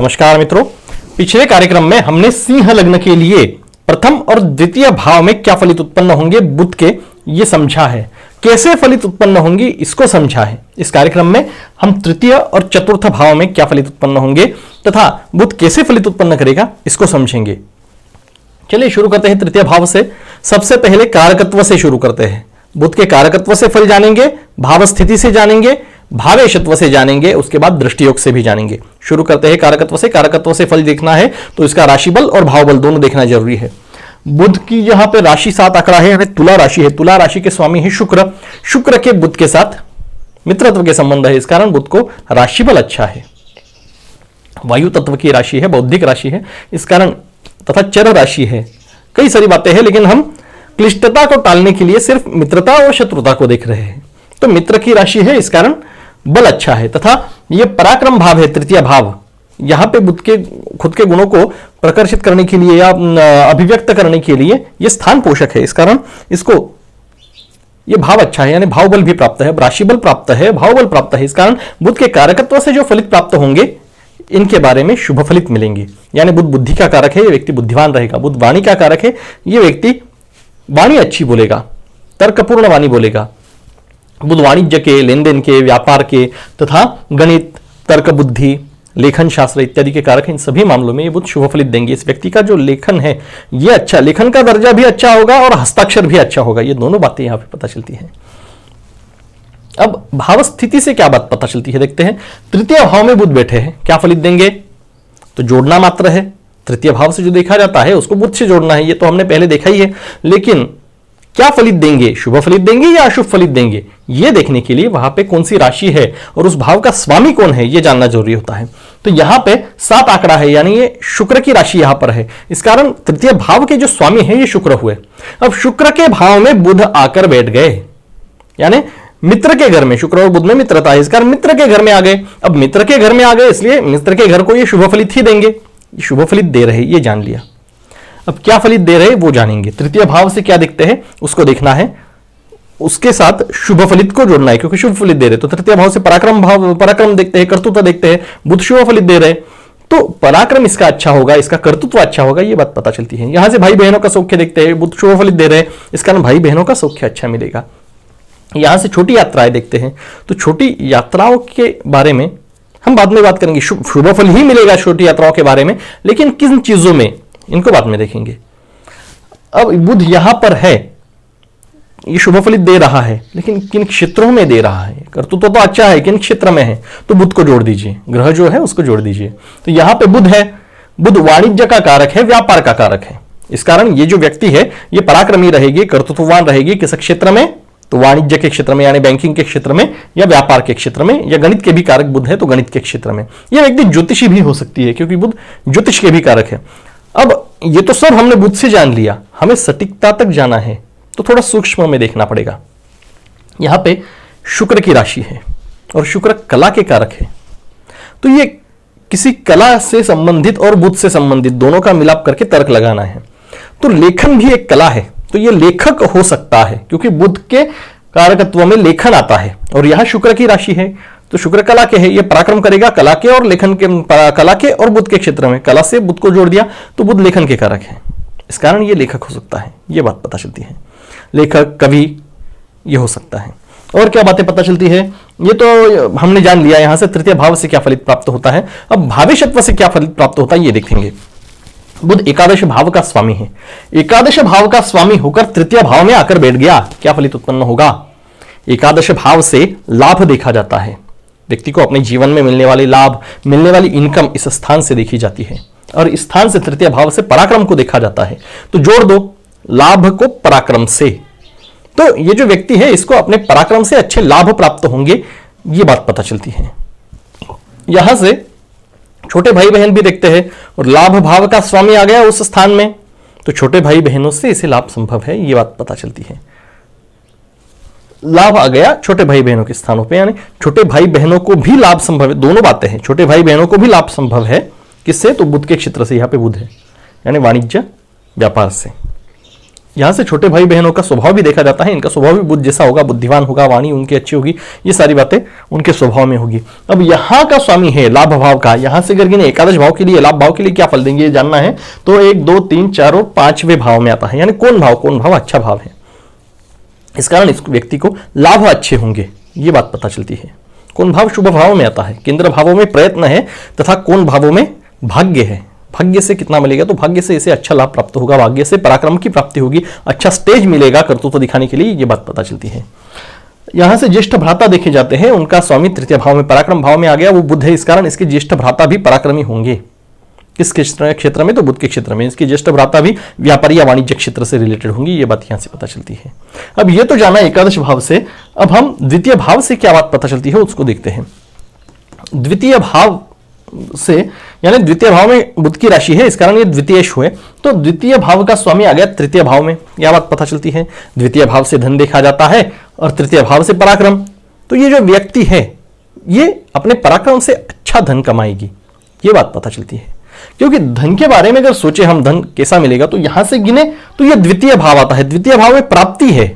नमस्कार मित्रों, पिछले कार्यक्रम में हमने सिंह लग्न के लिए प्रथम और द्वितीय भाव में क्या फलित उत्पन्न होंगे बुध के, ये समझा है। कैसे फलित उत्पन्न होंगी इसको समझा है। इस कार्यक्रम में हम तृतीय और चतुर्थ भाव में क्या फलित उत्पन्न होंगे तथा बुध कैसे फलित उत्पन्न करेगा इसको समझेंगे। चलिए शुरू करते हैं तृतीय भाव से। सबसे पहले कारकत्व से शुरू करते हैं। बुध के कारकत्व से फल जानेंगे, भाव स्थिति से जानेंगे, भावेशत्व से जानेंगे, उसके बाद दृष्टियोग से भी जानेंगे। शुरू करते हैं कारकत्व से। कारकत्व से फल देखना है तो इसका राशि बल और भाव बल दोनों देखना जरूरी है। बुध की यहां पे राशि 7 आंकड़ा है, यानी तुला राशि है। तुला राशि के स्वामी है शुक्र। शुक्र के बुध के साथ मित्रत्व के संबंध है, इस कारण बुध को राशि बल अच्छा है। वायु तत्व की राशि है, बौद्धिक राशि है, इस कारण तथा चर राशि है। कई सारी बातें हैं, लेकिन हम क्लिष्टता को टालने के लिए सिर्फ मित्रता और शत्रुता को देख रहे हैं। तो मित्र की राशि है, इस कारण बल अच्छा है। तथा यह पराक्रम भाव है, तृतीय भाव। यहां पे बुध के खुद के गुणों को प्रकर्षित करने के लिए या अभिव्यक्त करने के लिए यह स्थान पोषक है, इस कारण इसको यह भाव अच्छा है, यानी भाव बल भी प्राप्त है, राशि बल प्राप्त है, भाव बल प्राप्त है। इस कारण बुध के कारकत्व से जो फलित प्राप्त होंगे इनके बारे में शुभ फलित मिलेंगे। यानी बुध बुद्धि का कारक है, यह व्यक्ति बुद्धिमान रहेगा। बुध वाणी का कारक है, यह व्यक्ति वाणी अच्छी बोलेगा, तर्कपूर्ण वाणी बोलेगा। बुध वाणिज्य के, लेन देन के, व्यापार के तथा गणित, तर्क बुद्धि, लेखन शास्त्र इत्यादि के कारक हैं। इन सभी मामलों में ये बुध शुभ फलित देंगे। इस व्यक्ति का जो लेखन है ये अच्छा, लेखन का दर्जा भी अच्छा होगा और हस्ताक्षर भी अच्छा होगा। ये दोनों बातें यहां पे पता चलती हैं। अब भाव स्थिति से क्या बात पता चलती है देखते हैं। तृतीय भाव में बुध बैठे हैं, क्या फलित देंगे? तो जोड़ना मात्र है। तृतीय भाव से जो देखा जाता है उसको बुध से जोड़ना है, ये तो हमने पहले देखा ही है। लेकिन क्या फलित देंगे, शुभ फलित देंगे या अशुभ फलित देंगे, यह देखने के लिए वहां पे कौन सी राशि है और उस भाव का स्वामी कौन है यह जानना जरूरी होता है। तो यहां पे 7 आंकड़ा है, यानी ये शुक्र की राशि यहां पर है। इस कारण तृतीय भाव के जो स्वामी है ये शुक्र हुए। अब शुक्र के भाव में बुध आकर बैठ गए, यानी मित्र के घर में। शुक्र और बुध में मित्रता है, इस कारण मित्र के घर में आ गए। अब मित्र के घर में आ गए, इसलिए मित्र के घर को ये शुभ फलित ही देंगे। शुभ फलित दे रहे, ये जान लिया। अब क्या फलित दे रहे वो जानेंगे। तृतीय भाव से क्या दिखते हैं उसको देखना है, उसके साथ शुभ फलित को जोड़ना है, क्योंकि शुभ फलित दे रहे तो तृतीय भाव से पराक्रम भाव, पराक्रम देखते हैं, कर्तृत्व देखते हैं। बुध शुभ फलित दे रहे तो पराक्रम इसका अच्छा होगा, इसका कर्तृत्व अच्छा होगा, ये बात पता चलती है। यहां से भाई बहनों का सौख्य देखते हैं, बुध शुभ फलित दे रहे, इस कारण भाई बहनों का सौख्य अच्छा मिलेगा। यहां से छोटी यात्राएं देखते हैं, तो छोटी यात्राओं के बारे में हम बाद में बात करेंगे। शुभ फल ही मिलेगा छोटी यात्राओं के बारे में, लेकिन किन चीजों में इनको बाद में देखेंगे। अब बुध यहां पर है, ये शुभ फलित दे रहा है, लेकिन किन क्षेत्रों में दे रहा है? कर्तृत्व तो अच्छा है, किन क्षेत्र में है? तो बुध को जोड़ दीजिए, ग्रह जो है उसको जोड़ दीजिए। तो यहां पे बुध है, बुध वाणिज्य का कारक है, व्यापार का कारक है। इस कारण ये जो व्यक्ति है ये पराक्रमी रहेगी, कर्तृत्ववान रहेगी। किस क्षेत्र में? तो वाणिज्य के क्षेत्र में, यानी बैंकिंग के क्षेत्र में या व्यापार के क्षेत्र में, या गणित के भी कारक बुध है तो गणित के क्षेत्र में। यह व्यक्ति ज्योतिषी भी हो सकती है, क्योंकि बुध ज्योतिष के भी कारक है। अब ये तो सब हमने बुध से जान लिया, हमें सटीकता तक जाना है तो थोड़ा सूक्ष्म में देखना पड़ेगा। यहां पे शुक्र की राशि है और शुक्र कला के कारक है, तो ये किसी कला से संबंधित और बुध से संबंधित दोनों का मिलाप करके तर्क लगाना है। तो लेखन भी एक कला है, तो ये लेखक हो सकता है, क्योंकि बुध के कारकत्व में लेखन आता है और यहां शुक्र की राशि है तो शुक्र कला के है, ये पराक्रम करेगा कला के और लेखन के, कला के और बुध के क्षेत्र में। कला से बुध को जोड़ दिया तो बुध लेखन के कारक है, इस कारण ये लेखक हो सकता है। ये बात पता चलती है, लेखक, कवि ये हो सकता है। और क्या बातें पता चलती है ये तो हमने जान लिया। यहां से तृतीय भाव से क्या फलित प्राप्त होता है। अब भावेशत्व से क्या फलित प्राप्त होता है ये देखेंगे। बुध एकादश भाव का स्वामी है, एकादश भाव का स्वामी होकर तृतीय भाव में आकर बैठ गया, क्या फलित उत्पन्न होगा? एकादश भाव से लाभ देखा जाता है। व्यक्ति को अपने जीवन में मिलने वाले लाभ, मिलने वाली इनकम इस स्थान से देखी जाती है, और इस स्थान से तृतीय भाव से पराक्रम को देखा जाता है। तो जोड़ दो लाभ को पराक्रम से, तो ये जो व्यक्ति है इसको अपने पराक्रम से अच्छे लाभ प्राप्त होंगे, ये बात पता चलती है। यहां से छोटे भाई बहन भी देखते हैं, और लाभ भाव का स्वामी आ गया उस स्थान में, तो छोटे भाई बहनों से इसे लाभ संभव है, ये बात पता चलती है। लाभ आ गया छोटे भाई बहनों के स्थानों पे, यानी छोटे भाई बहनों को भी लाभ संभव है। दोनों बातें हैं, छोटे भाई बहनों को भी लाभ संभव है, किससे? तो बुध के क्षेत्र से, यहां पे बुध है, यानी वाणिज्य व्यापार से। यहां से छोटे भाई बहनों का स्वभाव भी देखा जाता है, इनका स्वभाव भी बुद्ध जैसा होगा, बुद्धिमान होगा, वाणी उनकी अच्छी होगी, ये सारी बातें उनके स्वभाव में होगी। अब यहां का स्वामी है लाभ भाव का, यहां से अगर गिने एकादश भाव के लिए, लाभ भाव के लिए क्या फल देंगे ये जानना है तो 1 2 3 4 और 5वें भाव में आता है, यानी कौन भाव अच्छा भाव है। इस कारण इस व्यक्ति को लाभ अच्छे होंगे, ये बात पता चलती है। कौन भाव शुभ भाव में आता है, केंद्र भावों में प्रयत्न है तथा कौन भावों में भाग्य है। भाग्य से कितना मिलेगा, तो भाग्य से इसे अच्छा लाभ प्राप्त होगा, भाग्य से पराक्रम की प्राप्ति होगी, अच्छा स्टेज मिलेगा कर्तृत्व दिखाने के लिए, ये बात पता चलती है। यहां से ज्येष्ठ भ्राता देखे जाते हैं, उनका स्वामी तृतीय भाव में पराक्रम भाव में आ गया, वो बुध है, इस कारण इसके ज्येष्ठ भ्राता भी पराक्रमी होंगे। किस क्षेत्र में, तो बुध के क्षेत्र में। इसके ज्येष्ठ भ्राता भी व्यापारी या वाणिज्य क्षेत्र से रिलेटेड होंगी, ये बात यहां से पता चलती है। अब ये तो जाना एकादश भाव से, अब हम द्वितीय भाव से क्या बात पता चलती है उसको देखते हैं। द्वितीय भाव से, यानी द्वितीय भाव में बुध की राशि है, इस कारण ये द्वितीयेश हुए, तो द्वितीय भाव का स्वामी आ गया तृतीय भाव में, यह बात पता चलती है। द्वितीय भाव से धन देखा जाता है और तृतीय भाव से पराक्रम, तो ये जो व्यक्ति है ये अपने पराक्रम से अच्छा धन कमाएगी, ये बात पता चलती है। क्योंकि धन के बारे में अगर सोचे हम, धन कैसा मिलेगा, तो यहां से गिने तो ये द्वितीय भाव आता है, द्वितीय भाव में प्राप्ति है,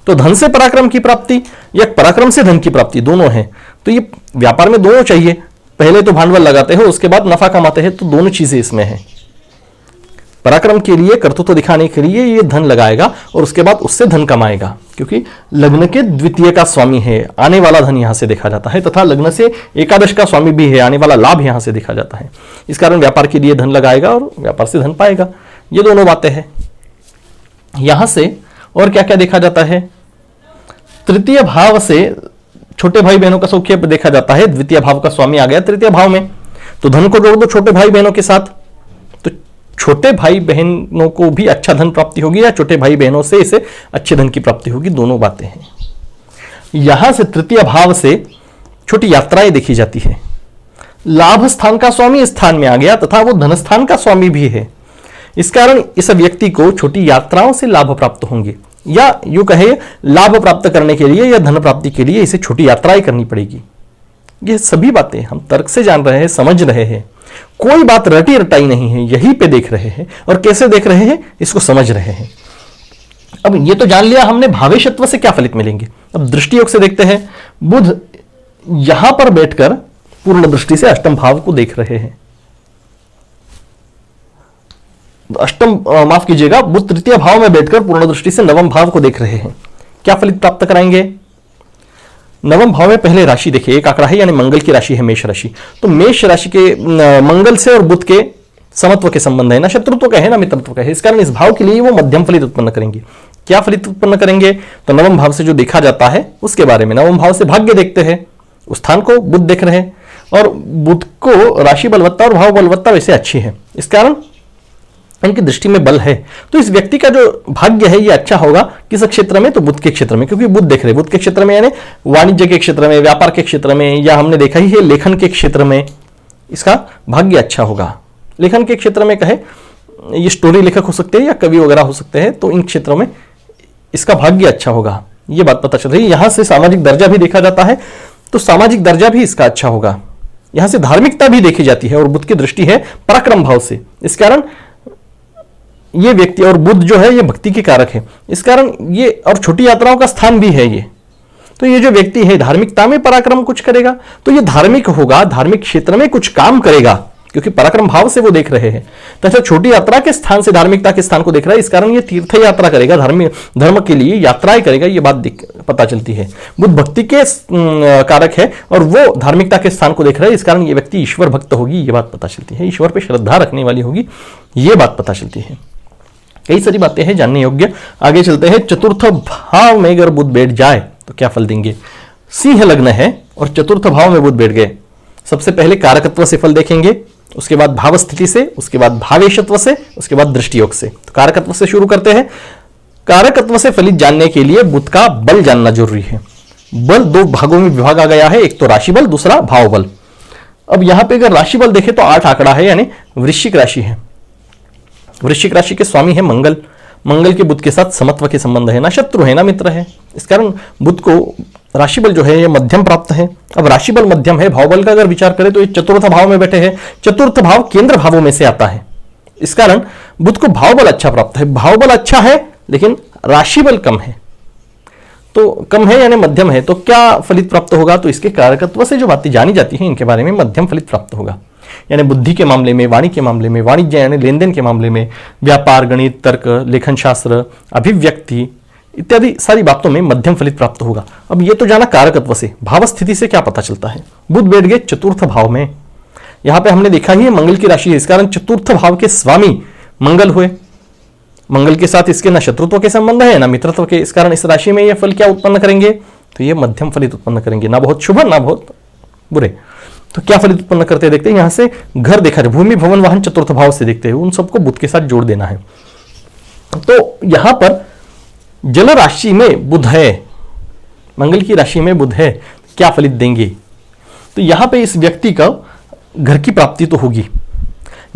तो धन से पराक्रम की प्राप्ति या पराक्रम से धन की प्राप्ति दोनों है। तो ये व्यापार में दोनों चाहिए, पहले तो भांडवल लगाते हो उसके बाद नफा कमाते हैं, तो दोनों चीजें इसमें है। पराक्रम के लिए, कर्तृत्व दिखाने के लिए ये धन लगाएगा और उसके बाद उससे धन कमाएगा, क्योंकि लग्न के द्वितीय का स्वामी है, आने वाला धन यहां से देखा जाता है, तथा लग्न से एकादश का स्वामी भी है, आने वाला लाभ यहां से देखा जाता है। इस कारण व्यापार के लिए धन लगाएगा और व्यापार से धन पाएगा, ये दोनों बातें हैं। यहां से और क्या क्या देखा जाता है, तृतीय भाव से छोटे भाई बहनों का सौख्य देखा जाता है, द्वितीय भाव का स्वामी आ गया तृतीय भाव में, तो धन को जोड़ दो छोटे भाई बहनों के साथ, तो छोटे भाई बहनों को भी अच्छा धन प्राप्ति होगी या छोटे भाई बहनों से इसे अच्छे धन की प्राप्ति होगी, दोनों बातें हैं। यहां से तृतीय भाव से छोटी यात्राएं देखी जाती है, लाभ स्थान का स्वामी स्थान में आ गया तथा वो धन स्थान का स्वामी भी है, इस कारण इस व्यक्ति को छोटी यात्राओं से लाभ प्राप्त होंगे, या यूं कहे लाभ प्राप्त करने के लिए या धन प्राप्ति के लिए इसे छोटी यात्राएं करनी पड़ेगी। ये सभी बातें हम तर्क से जान रहे हैं, समझ रहे हैं, कोई बात रटी रटाई नहीं है, यहीं पे देख रहे हैं और कैसे देख रहे हैं इसको समझ रहे हैं। अब ये तो जान लिया हमने भावेशत्व से क्या फलित मिलेंगे, अब दृष्टि योग से देखते हैं। बुध यहां पर बैठकर पूर्ण दृष्टि से अष्टम भाव को देख रहे हैं, माफ कीजिएगा, बुध तृतीय भाव में बैठकर पूर्ण दृष्टि से नवम भाव को देख रहे हैं, क्या फलित प्राप्त कराएंगे। नवम भाव में पहले राशि देखिए, एक आंकड़ा है यानी मंगल की राशि है मेष राशि, तो मेष राशि के मंगल से और बुध के समत्व के संबंध है ना, शत्रुत्व का है ना मित्रत्व का है, इस कारण इस भाव के लिए वो मध्यम फलित उत्पन्न करेंगे। क्या फलित उत्पन्न करेंगे, तो नवम भाव से जो देखा जाता है उसके बारे में, नवम भाव से भाग्य देखते हैं, उस स्थान को बुध देख रहे हैं, और बुध को राशि बलवत्ता और भाव बलवत्ता वैसे अच्छी है, इस कारण इनकी दृष्टि में बल है, तो इस व्यक्ति का जो भाग्य है ये अच्छा होगा। किस क्षेत्र में, तो बुध के क्षेत्र में, क्योंकि बुध देख रहे, बुध के क्षेत्र में यानी वाणिज्य के क्षेत्र में, व्यापार के क्षेत्र में, या हमने देखा ही है लेखन के क्षेत्र में इसका भाग्य अच्छा होगा। लेखन के क्षेत्र में कहे ये स्टोरी लेखक हो सकते हैं या कवि वगैरह हो सकते हैं, तो इन क्षेत्रों में इसका भाग्य अच्छा होगा, ये बात पता चल रही है। यहां से सामाजिक दर्जा भी देखा जाता है, तो सामाजिक दर्जा भी इसका अच्छा होगा। यहां से धार्मिकता भी देखी जाती है और बुध की दृष्टि है पराक्रम भाव से, इस कारण ये व्यक्ति, और बुध जो है ये भक्ति के कारक है, इस कारण ये, और छोटी यात्राओं का स्थान भी है ये, तो ये जो व्यक्ति है धार्मिकता में पराक्रम कुछ करेगा, तो ये धार्मिक होगा, धार्मिक क्षेत्र में कुछ काम करेगा, क्योंकि पराक्रम भाव से वो देख रहे हैं, तथा छोटी यात्रा के स्थान से धार्मिकता के स्थान को देख रहा है, इस कारण ये तीर्थ यात्रा करेगा, धर्म के लिए यात्राएं करेगा, ये बात पता चलती है। बुध भक्ति के कारक है और वो धार्मिकता के स्थान को देख रहा है, इस कारण ये व्यक्ति ईश्वर भक्त होगी, ये बात पता चलती है, ईश्वर पे श्रद्धा रखने वाली होगी, ये बात पता चलती है। कई सारी बातें हैं जानने योग्य, आगे चलते हैं। चतुर्थ भाव में अगर बुध बैठ जाए तो क्या फल देंगे। सिंह लग्न है और चतुर्थ भाव में बुध बैठ गए, सबसे पहले कारकत्व से फल देखेंगे, उसके बाद भाव स्थिति से, उसके बाद भावेशत्व से, उसके बाद दृष्टि योग से। तो कारकत्व से शुरू करते हैं। कारकत्व से फलित जानने के लिए बुध का बल जानना जरूरी है। बल दो भागों में विभाग आ गया है, एक तो राशि बल, दूसरा भाव बल। अब यहां पे अगर राशि बल देखें तो 8 आंकड़ा है, यानी वृश्चिक राशि है। वृश्चिक राशि के स्वामी है मंगल, मंगल के बुध के साथ समत्व के संबंध है, ना शत्रु है ना मित्र है, इस कारण बुध को राशि बल जो है ये मध्यम प्राप्त है। अब राशि बल मध्यम है, भाव बल का अगर विचार करें तो ये चतुर्थ भाव में बैठे हैं, चतुर्थ भाव केंद्र भावों में से आता है, इस कारण बुध को भाव बल अच्छा प्राप्त है। भाव बल अच्छा है लेकिन राशि बल कम है, तो कम है यानी मध्यम है, तो क्या फलित प्राप्त होगा? तो इसके कारकत्व से जो बातें जानी जाती हैं इनके बारे में मध्यम फलित प्राप्त होगा। यानी बुद्धि के मामले में, वाणी के मामले में, वाणिज्य यानी लेन देन के मामले में, व्यापार, गणित, तर्क, लेखन शास्त्र, अभिव्यक्ति इत्यादि सारी बातों में मध्यम फलित प्राप्त होगा। अब ये तो जाना कारकत्व से, भाव स्थिति से क्या पता चलता है? बुध बैठ गए चतुर्थ भाव में। यहां पे हमने देखा ही है मंगल की राशि है, इस कारण चतुर्थ भाव के स्वामी मंगल हुए। मंगल के साथ इसके ना शत्रुत्व के संबंध है ना मित्रत्व के, इस कारण इस राशि में ये फल क्या उत्पन्न करेंगे? तो ये मध्यम फलित उत्पन्न करेंगे, ना बहुत शुभ ना बहुत बुरे। तो क्या फलित उत्पन्न करते देखते हैं, यहां से घर देखा जाए, भूमि भवन वाहन चतुर्थ भाव से देखते हैं, उन सबको बुध के साथ जोड़ देना है। तो यहां पर जल राशि में बुध है, मंगल की राशि में बुध है, क्या फलित देंगे? तो यहां पे इस व्यक्ति का घर की प्राप्ति तो होगी।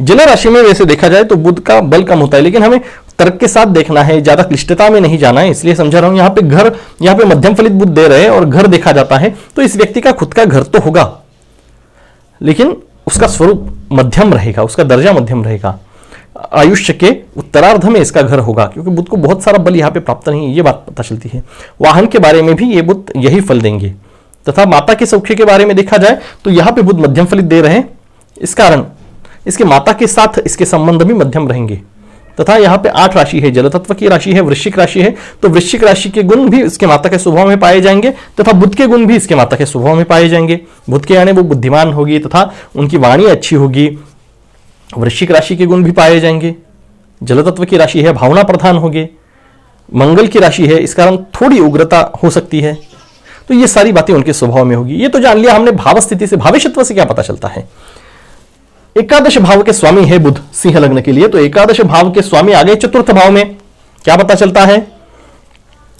जल राशि में वैसे देखा जाए तो बुध का बल कम होता है, लेकिन हमें तर्क के साथ देखना है, ज्यादा क्लिष्टता में नहीं जाना है, इसलिए समझा रहा हूं। यहां पे घर, यहां पे मध्यम फलित बुध दे रहे हैं और घर देखा जाता है, तो इस व्यक्ति का खुद का घर तो होगा, लेकिन उसका स्वरूप मध्यम रहेगा, उसका दर्जा मध्यम रहेगा। आयुष्य के उत्तरार्ध में इसका घर होगा, क्योंकि बुध को बहुत सारा बल यहां पे प्राप्त नहीं है, ये बात पता चलती है। वाहन के बारे में भी ये बुध यही फल देंगे, तथा माता के सौख्य के बारे में देखा जाए तो यहां पे बुध मध्यम फलित दे रहे हैं, इस कारण इसके माता के साथ इसके संबंध भी मध्यम रहेंगे। तथा यहाँ पे 8 राशि है, जल तत्व की राशि है, वृश्चिक राशि है, तो वृश्चिक राशि के गुण भी इसके माता के स्वभाव में पाए जाएंगे, तथा बुध के गुण भी इसके माता के स्वभाव में पाए जाएंगे। बुध के यानी वो बुद्धिमान होगी तथा उनकी वाणी अच्छी होगी। वृश्चिक राशि के गुण भी पाए जाएंगे। जल तत्व की राशि है, भावना प्रधान होंगे। मंगल की राशि है, इस कारण थोड़ी उग्रता हो सकती है। तो ये सारी बातें उनके स्वभाव में होगी। ये तो जान लिया हमने भाव स्थिति से। भाविष्यत्व से क्या पता चलता है? एकादश भाव के स्वामी है बुध सिंह लग्न के लिए, तो एकादश भाव के स्वामी आ गए चतुर्थ भाव में। क्या पता चलता है?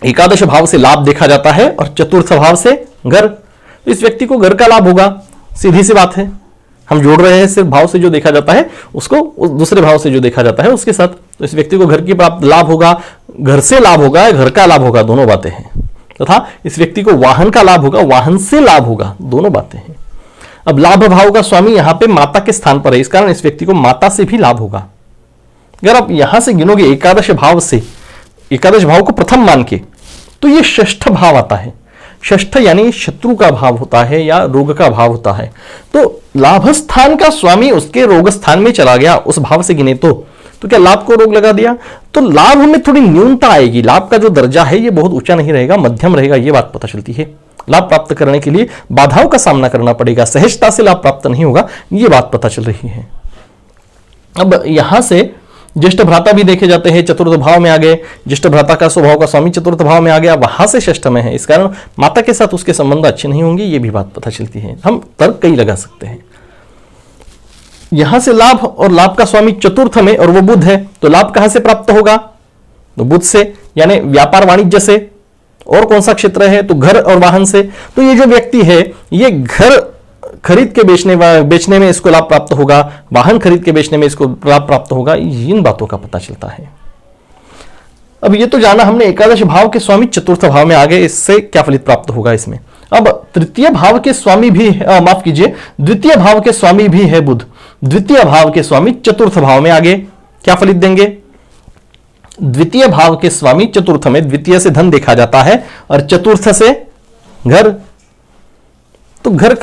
एकादश भाव से लाभ देखा जाता है और चतुर्थ भाव से घर। तो इस व्यक्ति को घर का लाभ होगा, सीधी सी बात है। हम जोड़ रहे हैं सिर्फ भाव से जो देखा जाता है उसको उस दूसरे भाव से जो देखा जाता है उसके साथ। तो इस व्यक्ति को घर की प्राप्त लाभ होगा, घर से लाभ होगा, घर का लाभ होगा, दोनों बातें हैं। तथा इस व्यक्ति को वाहन का लाभ होगा, वाहन से लाभ होगा, दोनों बातें हैं। अब लाभ भाव का स्वामी यहां पे माता के स्थान पर है, इस कारण इस व्यक्ति को माता से भी लाभ होगा। अगर आप यहां से गिनोगे एकादश भाव से, एकादश भाव को प्रथम मान के, तो ये षष्ठ भाव आता है। षष्ठ यानी शत्रु का भाव होता है या रोग का भाव होता है। तो लाभ स्थान का स्वामी उसके रोग स्थान में चला गया, उस भाव से गिने तो क्या लाभ को रोग लगा दिया? तो लाभ में थोड़ी न्यूनता आएगी। लाभ का जो दर्जा है ये बहुत ऊंचा नहीं रहेगा, मध्यम रहेगा, ये बात पता चलती है। लाभ प्राप्त करने के लिए बाधाओं का सामना करना पड़ेगा, सहजता से लाभ प्राप्त नहीं होगा, ये बात पता चल रही है। अब यहां से ज्येष्ठ भ्राता भी देखे जाते हैं, चतुर्थ भाव में आ गए। ज्येष्ठ भ्राता का स्वभाव का स्वामी चतुर्थ भाव में आ गया, वहां से षष्ठ में है, इस कारण माता के साथ उसके संबंध अच्छे नहीं होंगे, ये भी बात पता चलती है। हम तर्क कई लगा सकते हैं। यहां से लाभ, और लाभ का स्वामी चतुर्थ में और वो बुध है, तो लाभ कहां से प्राप्त होगा? तो बुध से, यानी व्यापार वाणिज्य से। और कौन सा क्षेत्र है? तो घर और वाहन से। तो ये जो व्यक्ति है ये घर खरीद के बेचने में इसको लाभ प्राप्त होगा, वाहन खरीद के बेचने में इसको लाभ प्राप्त होगा, इन बातों का पता चलता है। अब ये तो जाना हमने एकादश भाव के स्वामी चतुर्थ भाव में आ गए, इससे क्या फलित प्राप्त होगा इसमें। अब तृतीय भाव के स्वामी भी, माफ कीजिए, द्वितीय भाव के स्वामी भी है बुध। द्वितीय भाव के स्वामी चतुर्थ भाव में आ गए, क्या फलित देंगे? द्वितीय भाव के स्वामी चतुर्थ में, द्वितीय से धन देखा जाता है और चतुर्थ से घर। तो घर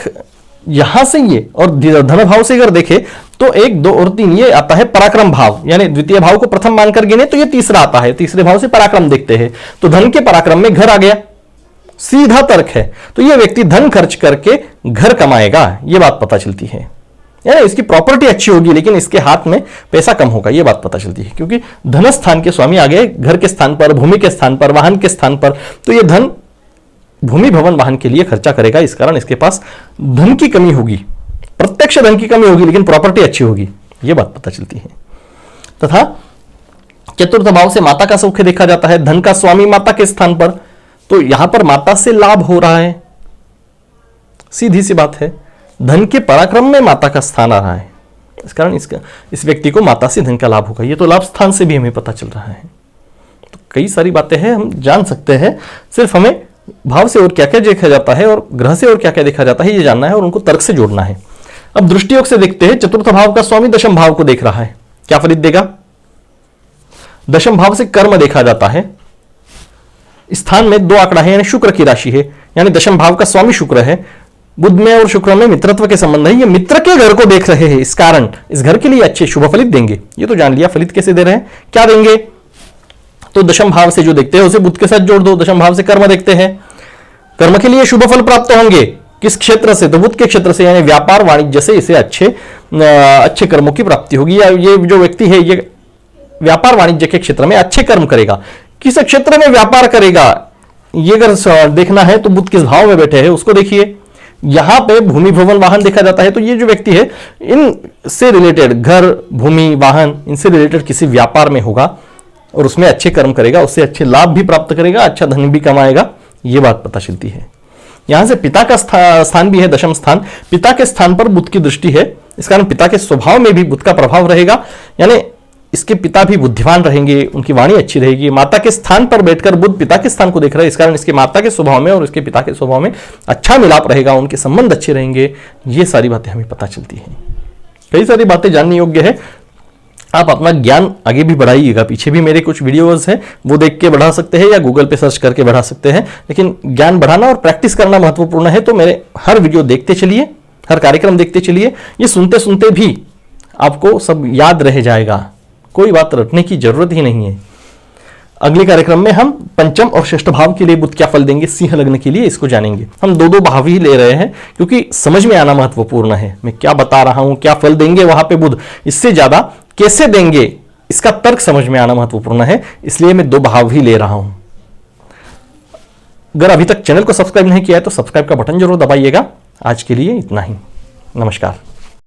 यहां से ये, और धन भाव से अगर देखे तो 1, 2 और 3 ये आता है पराक्रम भाव, यानी द्वितीय भाव को प्रथम मानकर गिने तो ये तीसरा आता है। तीसरे भाव से पराक्रम देखते हैं, तो धन के पराक्रम में घर आ गया, सीधा तर्क है। तो ये व्यक्ति धन खर्च करके घर कमाएगा, ये बात पता चलती है। यानी इसकी प्रॉपर्टी अच्छी होगी लेकिन इसके हाथ में पैसा कम होगा, ये बात पता चलती है। क्योंकि धन स्थान के स्वामी आ गए घर के स्थान पर, भूमि के स्थान पर, वाहन के स्थान पर, तो ये धन भूमि भवन वाहन के लिए खर्चा करेगा, इस कारण इसके पास धन की कमी होगी, प्रत्यक्ष धन की कमी होगी, लेकिन प्रॉपर्टी अच्छी होगी, ये बात पता चलती है। तथा चतुर्थ भाव से माता का सौख्य देखा जाता है, धन का स्वामी माता के स्थान पर, तो यहां पर माता से लाभ हो रहा है, सीधी सी बात है। धन के पराक्रम में माता का स्थान आ रहा है, इस कारण इस व्यक्ति को माता से धन का लाभ होगा। ये तो लाभ स्थान से भी हमें पता चल रहा है। तो कई सारी बातें हैं, हम जान सकते हैं, सिर्फ हमें भाव से और क्या क्या देखा जाता है और ग्रह से और क्या क्या देखा जाता है ये जानना है और उनको तर्क से जोड़ना है। अब दृष्टियोग से देखते हैं, चतुर्थ भाव का स्वामी दशम भाव को देख रहा है, क्या फलित देगा? दशम भाव से कर्म देखा जाता है। स्थान में 2 आंकड़ा है यानी शुक्र की राशि है, यानी दशम भाव का स्वामी शुक्र है। बुध में और शुक्र में मित्रत्व के संबंध है। ये मित्र के घर को देख रहे हैं, इस कारण इस घर के लिए अच्छे शुभ फलित देंगे। ये तो जान लिया। फलित कैसे दे रहे हैं, क्या देंगे, तो दशम भाव से जो देखते हैं उसे बुध के साथ जोड़ दो। दशम भाव से कर्म देखते हैं, कर्म के लिए शुभ फल प्राप्त होंगे। किस क्षेत्र से, तो बुध के क्षेत्र से, यानी व्यापार वाणिज्य से इसे अच्छे कर्मों की प्राप्ति होगी। या ये जो व्यक्ति है ये व्यापार वाणिज्य के क्षेत्र में अच्छे कर्म करेगा। किस क्षेत्र में व्यापार करेगा, ये अगर देखना है तो बुध किस भाव में बैठे हैं उसको देखिए। यहां पे भूमि भवन वाहन देखा जाता है, तो ये जो व्यक्ति है इनसे रिलेटेड, घर भूमि वाहन इनसे रिलेटेड किसी व्यापार में होगा और उसमें अच्छे कर्म करेगा, उससे अच्छे लाभ भी प्राप्त करेगा, अच्छा धन भी कमाएगा, ये बात पता चलती है। यहां से पिता का स्थान भी है, दशम स्थान। पिता के स्थान पर बुध की दृष्टि है, इस कारण पिता के स्वभाव में भी बुध का प्रभाव रहेगा, यानी इसके पिता भी बुद्धिमान रहेंगे, उनकी वाणी अच्छी रहेगी। माता के स्थान पर बैठकर बुध पिता के स्थान को देख रहा है, इस कारण इसके माता के स्वभाव में और इसके पिता के स्वभाव में अच्छा मिलाप रहेगा, उनके संबंध अच्छे रहेंगे। ये सारी बातें हमें पता चलती हैं। कई सारी बातें जानने योग्य है। आप अपना ज्ञान आगे भी बढ़ाइएगा। पीछे भी मेरे कुछ वीडियोस हैं, वो देख के बढ़ा सकते हैं या गूगल पे सर्च करके बढ़ा सकते हैं, लेकिन ज्ञान बढ़ाना और प्रैक्टिस करना महत्वपूर्ण है। तो मेरे हर वीडियो देखते चलिए, हर कार्यक्रम देखते चलिए। ये सुनते सुनते भी आपको सब याद रह जाएगा, कोई बात रटने की जरूरत ही नहीं है। अगले कार्यक्रम में हम पंचम और षष्ठ भाव के लिए बुध क्या फल देंगे सिंह लग्न के लिए, इसको जानेंगे। हम 2-2 भाव ही ले रहे हैं क्योंकि समझ में आना महत्वपूर्ण है। मैं क्या बता रहा हूं, क्या फल देंगे वहां पे बुध, इससे ज्यादा कैसे देंगे इसका तर्क समझ में आना महत्वपूर्ण है, इसलिए मैं 2 भाव ही ले रहा हूं। अगर अभी तक चैनल को सब्सक्राइब नहीं किया है तो सब्सक्राइब का बटन जरूर दबाइएगा। आज के लिए इतना ही, नमस्कार।